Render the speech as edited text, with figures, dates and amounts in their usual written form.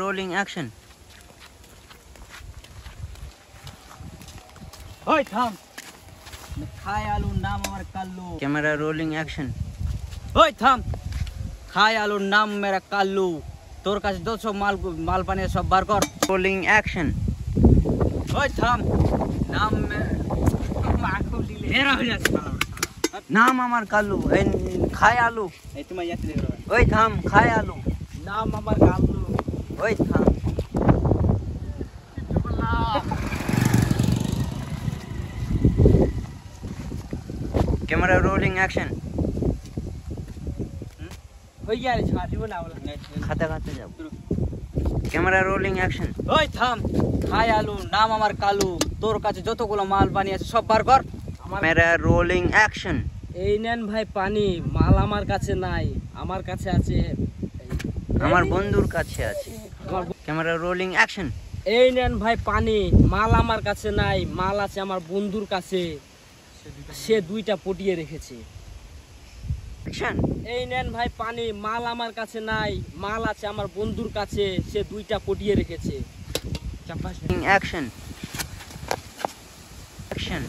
Rolling action. ওই থাম খায় আলুর নাম আমার কাল্লু। Camera rolling action. ওই থাম খায় আলুর নাম মেরা কাল্লু। তোর কাছে যত সব মাল পানি সব বার কর। Rolling action. ওই থাম নাম হেরা হয়ে যাচ্ছে নাম আমার কালু, এই খায় আলু। এই তোমার ইয়াতে দেখো ওই থাম খায় আলু। নাম আমার কাল্লু। ওই থাম। Camera rolling action. ওই ইয়ার ছাড়িব না বলা খাতে খাতে যাব। Camera rolling action. ওই থাম খায় আলু নাম আমার কালু। তোর কাছে যতগুলো মাল পানি আছে সব বার কর। Camera rolling action. এই নেন ভাই পানি, মাল আমার কাছে নাই, আমার কাছে আছে। আমার বন্ধুর কাছে আছে। Camera rolling action. এই নেন ভাই পানি, মাল আমার কাছে নাই, মাল আছে আমার বন্ধুর কাছে, সে দুইটা পটিয়ে রেখেছে। Action. এই নেন ভাই পানি, মাল আমার কাছে নাই, মাল আছে আমার বন্ধুর কাছে, সে দুইটা পটিয়ে রেখেছে। Action. Action.